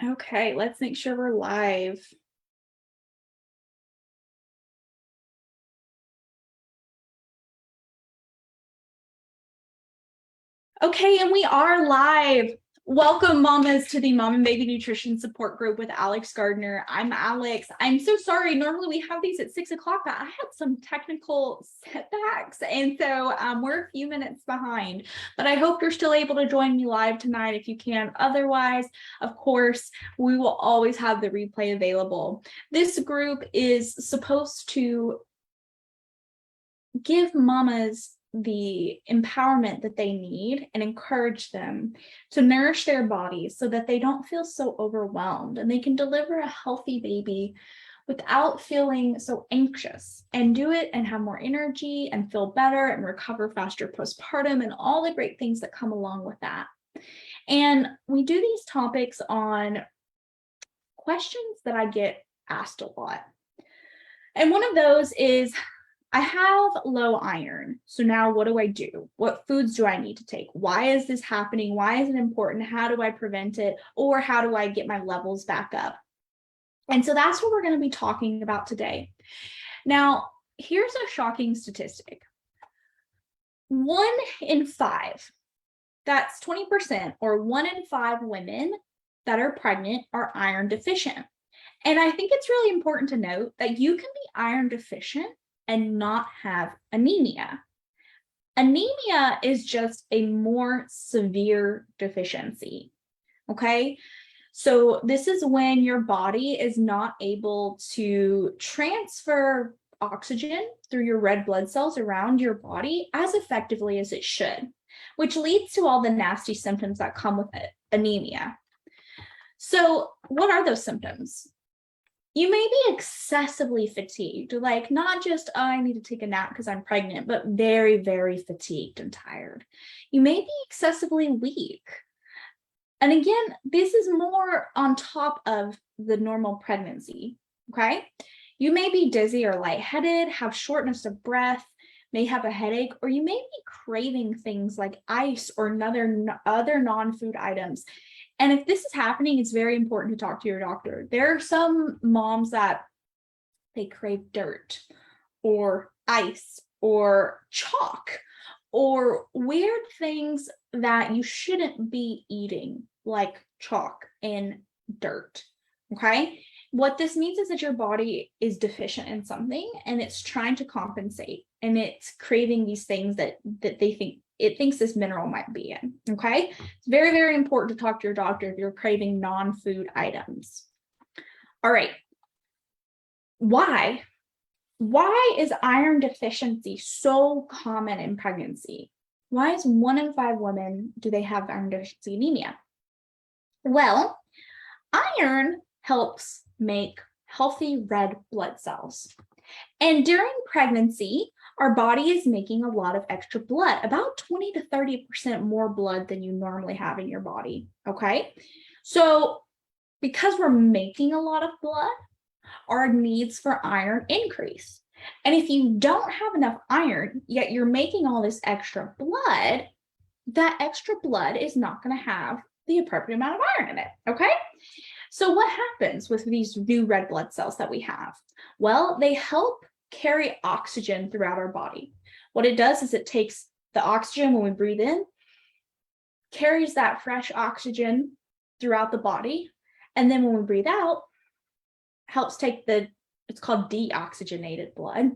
Okay, let's make sure we're live. Okay, and we are live. Welcome, mamas, to the Mom and Baby Nutrition Support Group with Alex Gardner. I'm Alex. I'm so sorry. Normally we have these at 6 o'clock, but I had some technical setbacks, and so we're a few minutes behind. But I hope you're still able to join me live tonight if you can. Otherwise, of course, we will always have the replay available. This group is supposed to give mamas the empowerment that they need and encourage them to nourish their bodies so that they don't feel so overwhelmed and they can deliver a healthy baby without feeling so anxious, and do it and have more energy and feel better and recover faster postpartum and all the great things that come along with that. And we do these topics on questions that I get asked a lot. And one of those is, I have low iron. So now what do I do? What foods do I need to take? Why is this happening? Why is it important? How do I prevent it? Or how do I get my levels back up? And so that's what we're going to be talking about today. Now, here's a shocking statistic. 1 in 5, that's 20%, or 1 in 5 women that are pregnant are iron deficient. And I think it's really important to note that you can be iron deficient and not have anemia. Anemia is just a more severe deficiency, okay? So this is when your body is not able to transfer oxygen through your red blood cells around your body as effectively as it should, which leads to all the nasty symptoms that come with it, anemia. So what are those symptoms? You may be excessively fatigued, like not just, oh, I need to take a nap because I'm pregnant, but very, very fatigued and tired. You may be excessively weak. And again, this is more on top of the normal pregnancy, okay? You may be dizzy or lightheaded, have shortness of breath, may have a headache, or you may be craving things like ice or other non-food items. And if this is happening, it's very important to talk to your doctor. There are some moms that they crave dirt or ice or chalk or weird things that you shouldn't be eating, like chalk and dirt, okay? What this means is that your body is deficient in something and it's trying to compensate, and it's craving these things that it thinks this mineral might be in, okay? It's very, very important to talk to your doctor if you're craving non-food items. All right. Why is iron deficiency so common in pregnancy? Why is 1 in 5 women, do they have iron deficiency anemia? Well, iron helps make healthy red blood cells. And during pregnancy, our body is making a lot of extra blood, about 20 to 30% more blood than you normally have in your body, okay? So because we're making a lot of blood, our needs for iron increase. And if you don't have enough iron, yet you're making all this extra blood, that extra blood is not going to have the appropriate amount of iron in it, okay? So what happens with these new red blood cells that we have? Well, they help carry oxygen throughout our body. What it does is it takes the oxygen when we breathe in, carries that fresh oxygen throughout the body, and then when we breathe out, helps take it's called deoxygenated blood,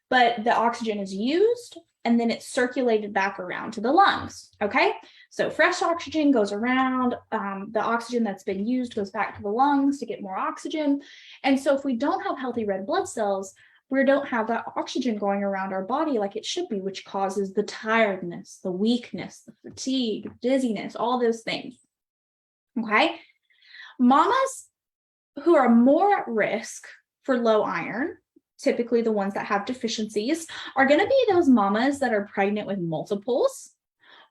but the oxygen is used and then it's circulated back around to the lungs, okay? So fresh oxygen goes around, the oxygen that's been used goes back to the lungs to get more oxygen. And so if we don't have healthy red blood cells, we don't have that oxygen going around our body like it should be, which causes the tiredness, the weakness, the fatigue, dizziness, all those things, okay? Mamas who are more at risk for low iron, typically the ones that have deficiencies, are going to be those mamas that are pregnant with multiples,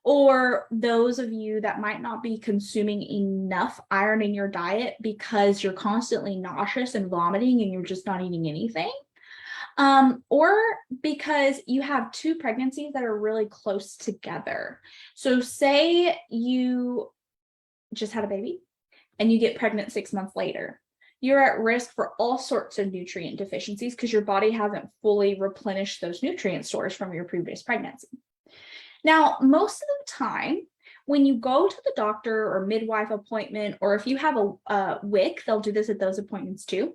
or those of you that might not be consuming enough iron in your diet because you're constantly nauseous and vomiting and you're just not eating anything, or because you have 2 pregnancies that are really close together. So say you just had a baby and you get pregnant 6 months later, you're at risk for all sorts of nutrient deficiencies because your body hasn't fully replenished those nutrient stores from your previous pregnancy. Now, most of the time, when you go to the doctor or midwife appointment, or if you have a WIC, they'll do this at those appointments too,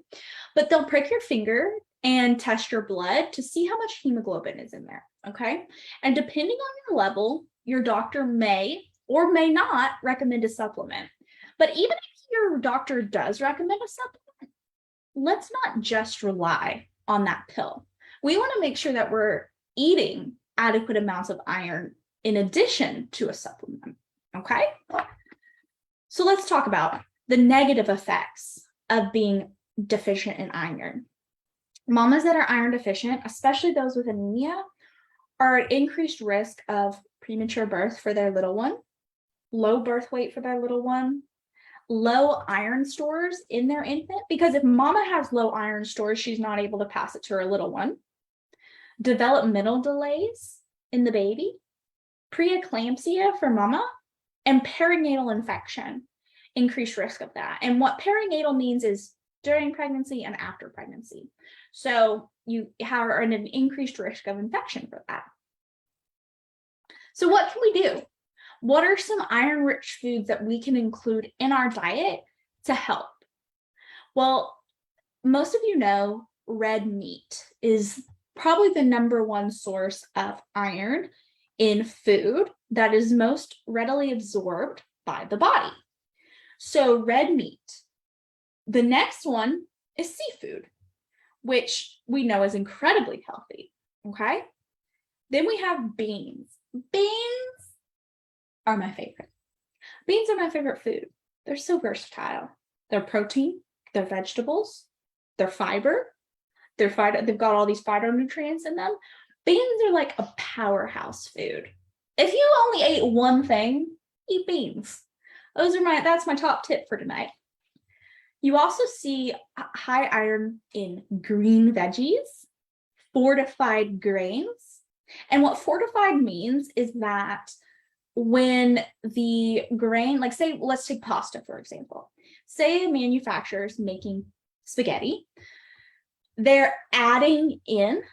but they'll prick your finger and test your blood to see how much hemoglobin is in there, okay? And depending on your level, your doctor may or may not recommend a supplement. But even if your doctor does recommend a supplement, let's not just rely on that pill. We want to make sure that we're eating adequate amounts of iron in addition to a supplement, okay? So let's talk about the negative effects of being deficient in iron. Mamas that are iron deficient, especially those with anemia, are at increased risk of premature birth for their little one, low birth weight for their little one, low iron stores in their infant, because if mama has low iron stores, she's not able to pass it to her little one, developmental delays in the baby, preeclampsia for mama, and perinatal infection, increased risk of that. And what perinatal means is during pregnancy and after pregnancy. So you are at an increased risk of infection for that. So what can we do? What are some iron-rich foods that we can include in our diet to help? Well, most of you know red meat is probably the #1 source of iron in food that is most readily absorbed by the body. So red meat. The next one is seafood, which we know is incredibly healthy, okay? Then we have beans. Beans are my favorite. Beans are my favorite food. They're so versatile. They're protein, they're vegetables, they're fiber, they've got all these phytonutrients in them. Beans are like a powerhouse food. If you only ate one thing, eat beans. That's my top tip for tonight. You also see high iron in green veggies, fortified grains. And what fortified means is that when the grain, like say, let's take pasta, for example. Say a manufacturer is making spaghetti. They're adding in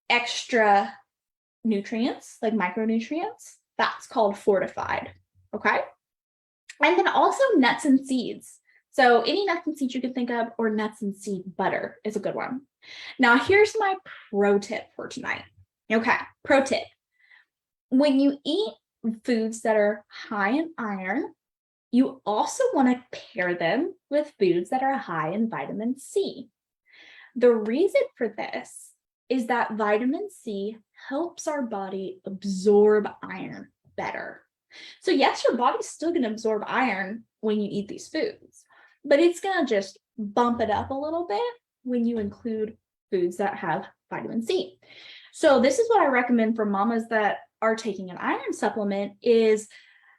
extra nutrients, like micronutrients. That's called fortified, okay? And then also nuts and seeds. So any nuts and seeds you can think of, or nuts and seed butter is a good one. Now, here's my pro tip for tonight. Okay, pro tip. When you eat foods that are high in iron, you also want to pair them with foods that are high in vitamin C. The reason for this is that vitamin C helps our body absorb iron better. So yes, your body's still going to absorb iron when you eat these foods, but it's going to just bump it up a little bit when you include foods that have vitamin C. So this is what I recommend for mamas that are taking an iron supplement is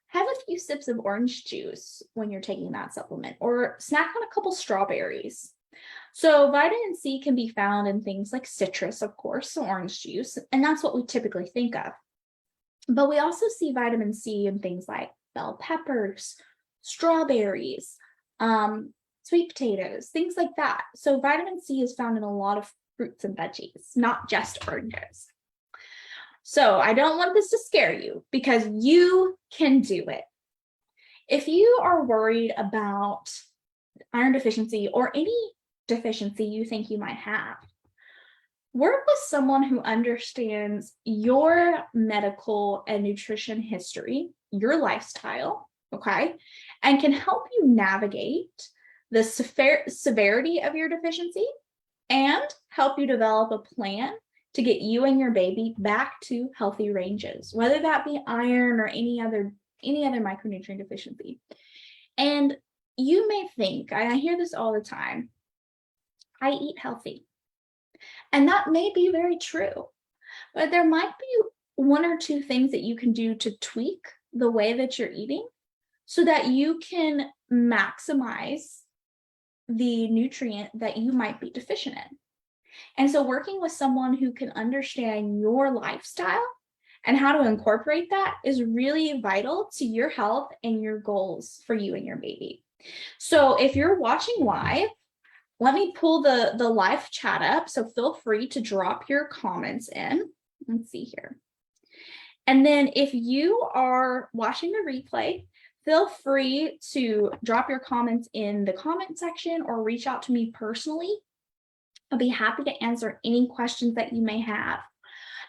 have a few sips of orange juice when you're taking that supplement, or snack on a couple strawberries. So vitamin C can be found in things like citrus, of course, so orange juice, and that's what we typically think of. But we also see vitamin C in things like bell peppers, strawberries, sweet potatoes, things like that. So vitamin C is found in a lot of fruits and veggies, not just oranges. So I don't want this to scare you because you can do it. If you are worried about iron deficiency or any deficiency you think you might have, work with someone who understands your medical and nutrition history, your lifestyle, okay, and can help you navigate the severity of your deficiency and help you develop a plan to get you and your baby back to healthy ranges, whether that be iron or any other micronutrient deficiency. And you may think, I hear this all the time, I eat healthy. And that may be very true, but there might be one or two things that you can do to tweak the way that you're eating so that you can maximize the nutrient that you might be deficient in. And so working with someone who can understand your lifestyle and how to incorporate that is really vital to your health and your goals for you and your baby. So if you're watching live, let me pull the live chat up. So feel free to drop your comments in. Let's see here. And then if you are watching the replay, feel free to drop your comments in the comment section or reach out to me personally. I'll be happy to answer any questions that you may have.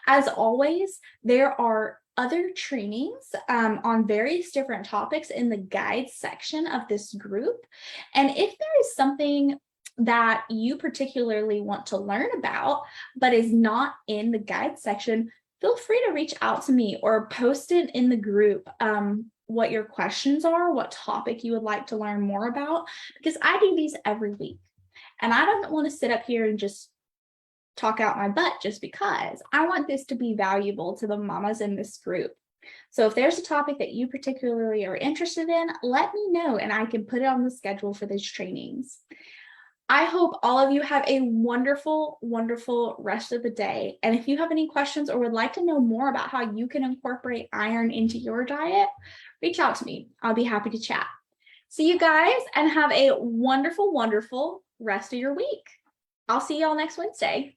As always, there are other trainings on various different topics in the guide section of this group. And if there is something that you particularly want to learn about, but is not in the guide section, feel free to reach out to me or post it in the group what your questions are, what topic you would like to learn more about, because I do these every week. And I don't want to sit up here and just talk out my butt just because. I want this to be valuable to the mamas in this group. So if there's a topic that you particularly are interested in, let me know and I can put it on the schedule for these trainings. I hope all of you have a wonderful, wonderful rest of the day. And if you have any questions or would like to know more about how you can incorporate iron into your diet, reach out to me. I'll be happy to chat. See you guys and have a wonderful, wonderful rest of your week. I'll see y'all next Wednesday.